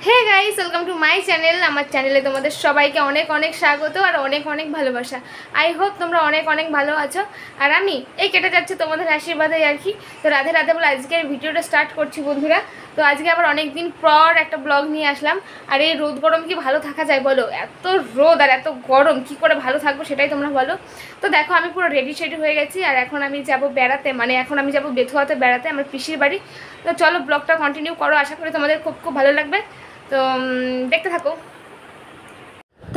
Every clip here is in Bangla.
Hey guys, welcome to my channel. আমার চ্যানেলে তোমাদের সবাইকে অনেক অনেক স্বাগত আর অনেক অনেক ভালোবাসা। আই হোপ তোমরা অনেক অনেক ভালো আছো। আর আমি এই কেটে যাচ্ছে তোমাদের আশীর্বাদে আর কি। তো রাধে রাধে বলে আজকের ভিডিওটা স্টার্ট করছি বন্ধুরা। তো আজকে আবার অনেক দিন পর একটা ব্লগ নিয়ে আসলাম। আর এই রোদ গরম কি ভালো থাকা যায় বলো? এত রোদ আর এত গরম কি করে ভালো থাকবো সেটাই তোমরা বলো। তো দেখো আমি পুরো রেডি শেডি হয়ে গেছি আর এখন আমি যাব বেড়াতে, মানে এখন আমি যাব বেথুয়াতে বেড়াতে, আমার পিসির বাড়ি। তো চলো ব্লগটা কন্টিনিউ করো, আশা করি তোমাদের খুব খুব ভালো লাগবে। তো দেখতে থাকো।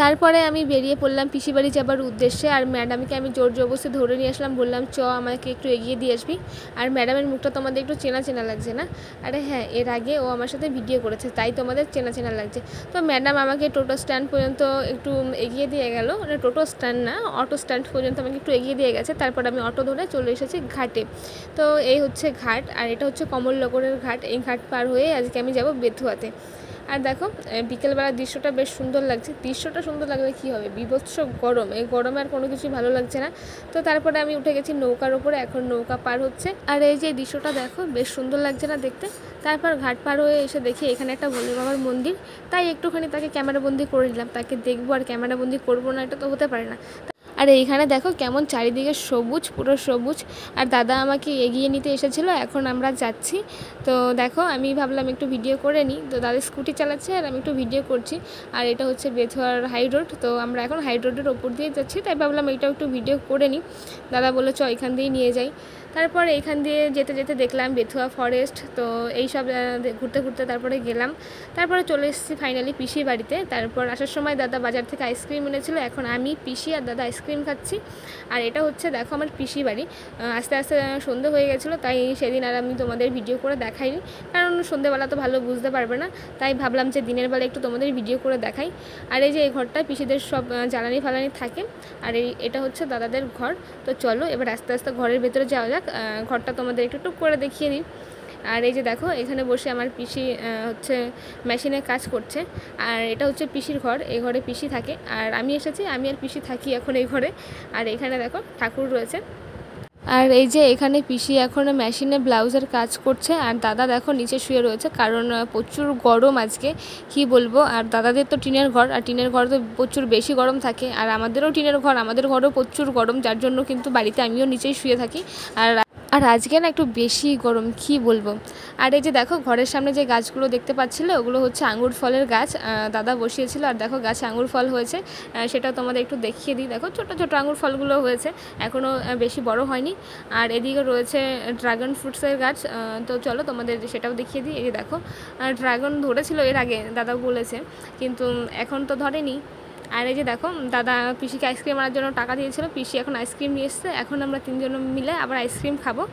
তারপরে আমি বেরিয়ে পড়লাম পিসি বাড়ি যাবার উদ্দেশ্যে। আর ম্যাডামকে আমি জোর জবরদস্তি ধরে নিয়ে আসলাম, বললাম চ আমাকে একটু এগিয়ে দিয়ে আসবি। আর ম্যাডামের মুখটা তোমাদের একটু চেনা চেনা লাগছে না? আরে হ্যাঁ, এর আগে ও আমার সাথে ভিডিও করেছে, তাই তোমাদের চেনা চেনা লাগছে। তো ম্যাডাম আমাকে টোটো স্ট্যান্ড পর্যন্ত একটু এগিয়ে দিয়ে গেল, মানে টোটো স্ট্যান্ড না, অটো স্ট্যান্ড পর্যন্ত আমাকে একটু এগিয়ে দিয়ে গেছে। তারপর আমি অটো ধরে চলে এসেছি ঘাটে। তো এই হচ্ছে ঘাট, আর এটা হচ্ছে কমলনগরের ঘাট। এই ঘাট পার হয়ে আজকে আমি যাব বেথুয়াতে। আর দেখো বিকেলবেলার দৃশ্যটা বেশ সুন্দর লাগছে। দৃশ্যটা সুন্দর লাগলে কী হবে, বিভৎস গরম, এই গরমে আর কোনো কিছুই ভালো লাগছে না। তো তারপরে আমি উঠে গেছি নৌকার উপরে, এখন নৌকা পার হচ্ছে। আর এই যে দৃশ্যটা দেখো বেশ সুন্দর লাগছে না দেখতে? তারপর ঘাট পার হয়ে এসে দেখি এখানে একটা ভোলে বাবার মন্দির, তাই একটুখানি তাকে ক্যামেরাবন্দি করে নিলাম। তাকে দেখবো আর ক্যামেরাবন্দি করবো না, এটা তো হতে পারে না। আর এইখানে দেখো কেমন চারিদিকে সবুজ, পুরো সবুজ। আর দাদা আমাকে এগিয়ে নিতে এসেছিলো, এখন আমরা যাচ্ছি। তো দেখো আমি ভাবলাম একটু ভিডিও করে নিই। তো দাদা স্কুটি চালাচ্ছে আর আমি একটু ভিডিও করছি। আর এটা হচ্ছে বেথুয়ার হাই রোড। তো আমরা এখন হাই রোডের ওপর দিয়ে যাচ্ছি, তাই ভাবলাম এইটাও একটু ভিডিও করে নিই। দাদা বললো চ এখান দিয়েই নিয়ে যাই। তারপর এইখান দিয়ে যেতে যেতে দেখলাম বেথুয়া ফরেস্ট। তো এই সব ঘুরতে ঘুরতে তারপরে গেলাম। তারপরে চলে এসেছি ফাইনালি পিসির বাড়িতে। তারপর আসার সময় দাদা বাজার থেকে আইসক্রিম এনেছিল, এখন আমি পিসি আর দাদা আইসক্রিম খাচ্ছি। আর এটা হচ্ছে দেখো আমার পিসি বাড়ি। আস্তে আস্তে সন্ধে হয়ে গেছিলো, তাই সেদিন আর আমি তোমাদের ভিডিও করে দেখাইনি, কারণ সন্ধেবেলা তো ভালো বুঝতে পারবে না। তাই ভাবলাম যে দিনের বেলা একটু তোমাদের ভিডিও করে দেখাই। আর এই যে এই ঘরটায় পিসিদের সব জ্বালানি ফালানি থাকে। আর এটা হচ্ছে দাদাদের ঘর। তো চলো এবার আস্তে আস্তে ঘরের ভেতরে যাওয়া যাক। ঘরটা তোমাদের একটু টুক করে দেখিয়ে দিই। আর এই যে দেখো এখানে বসে আমার পিসি হচ্ছে মেশিনে কাজ করছে। আর এটা হচ্ছে পিসির ঘর, এই ঘরে পিসি থাকে। আর আমি এসেছি, আমি আর পিসি থাকি এখন এই ঘরে। আর এখানে দেখো ঠাকুর রয়েছে। আর এই যে এখানে পিসি এখন মেশিনে ব্লাউজের কাজ করছে। আর দাদা দেখো নিচে শুয়ে রয়েছে, কারণ প্রচুর গরম আজকে, কি বলবো। আর দাদাদের তো টিনের ঘর, আর টিনের ঘর তো প্রচুর বেশি গরম থাকে। আর আমাদেরও টিনের ঘর, আমাদের ঘরেও প্রচুর গরম, যার জন্য কিন্তু বাড়িতে আমিও নিচেই শুয়ে থাকি। আর আজকে না একটু বেশি গরম, কি বলবো। আর এই যে দেখো ঘরের সামনে যে গাছগুলো দেখতে পাচ্ছিলে, ওগুলো হচ্ছে আঙুর ফলের গাছ। দাদা বসিয়েছিল, আর দেখো গাছে আঙুর ফল হয়েছে। সেটাও তোমাদের একটু দেখিয়ে দিই। দেখো ছোটো ছোটো আঙুর ফলগুলো হয়েছে, এখনও বেশি বড় হয়নি। আর এদিকে রয়েছে ড্রাগন ফ্রুটসের গাছ। তো চলো তোমাদের সেটাও দেখিয়ে দিই। এই যে দেখো ড্রাগন ধরেছিল এর আগে, দাদা বলেছে, কিন্তু এখন তো ধরেনি। আর এই যে দেখো দাদা পিসিকে আইসক্রিম আনার জন্য টাকা দিয়েছিল, পিসি এখন আইসক্রিম নিয়ে এসছে। এখন আমরা তিনজন মিলে আবার আইসক্রিম খাবো।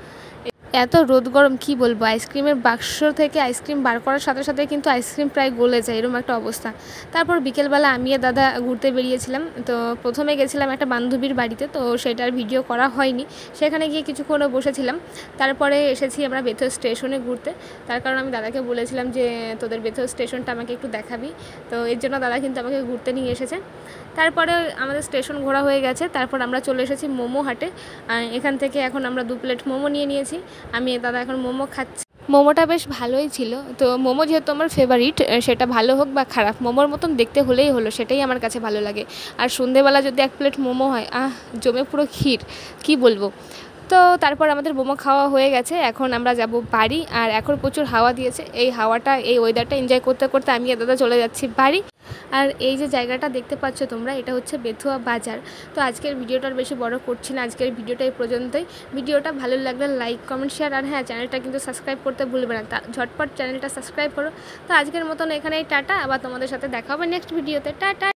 এত রোদ গরম কি বলবো, আইসক্রিমের বাক্স থেকে আইসক্রিম বার করার সাথে সাথে কিন্তু আইসক্রিম প্রায় গলে যায়, এরকম একটা অবস্থা। তারপর বিকেলবেলা আমি আর দাদা ঘুরতে বেরিয়েছিলাম। তো প্রথমে গেছিলাম একটা বান্ধবীর বাড়িতে, তো সেটার ভিডিও করা হয়নি। সেখানে গিয়ে কিছুক্ষণ বসেছিলাম। তারপরে এসেছি আমরা বেথুয়া স্টেশনে ঘুরতে, তার কারণ আমি দাদাকে বলেছিলাম যে তোদের বেথুয়া স্টেশনটা আমাকে একটু দেখাবি। তো এর জন্য দাদা কিন্তু আমাকে ঘুরতে নিয়ে এসেছে। তারপরে আমাদের স্টেশন ঘোরা হয়ে গেছে। তারপর আমরা চলে এসেছি মোমো হাটে। এখান থেকে এখন আমরা 2 প্লেট মোমো নিয়ে নিয়েছি। আমি দাদা এখন মোমো খাচ্ছি। মোমোটা বেশ ভালোই ছিল। তো মোমো যেহেতু আমার ফেভারিট, সেটা ভালো হোক বা খারাপ, মোমোর মতন দেখতে হলেই হলো, সেটাই আমার কাছে ভালো লাগে। আর সন্ধেবেলা যদি 1 প্লেট মোমো হয়, জমে পুরো ক্ষীর, কি বলবো। তো তারপর আমাদের মোমো খাওয়া হয়ে গেছে, এখন আমরা যাব বাড়ি। আর এখন প্রচুর হাওয়া দিয়েছে, এই হাওয়াটা, এই ওয়েদারটা এনজয় করতে করতে আমি আর দাদা চলে যাচ্ছি বাড়ি। আর এই যে জায়গাটা দেখতে পাচ্ছ তোমরা, এটা হচ্ছে বেথুয়া বাজার। তো আজকের ভিডিওটার বেশি বড় করছি না, আজকের ভিডিওটা এই পর্যন্তই। ভিডিওটা ভালো লাগলে লাইক, কমেন্ট, শেয়ার, আর হ্যাঁ চ্যানেলটা কিন্তু সাবস্ক্রাইব করতে ভুলবে না, ঝটপট চ্যানেলটা সাবস্ক্রাইব করো। তো আজকের মতন এখানেই টাটা, আবার তোমাদের সাথে দেখা হবে নেক্সট ভিডিওতে। টাটা।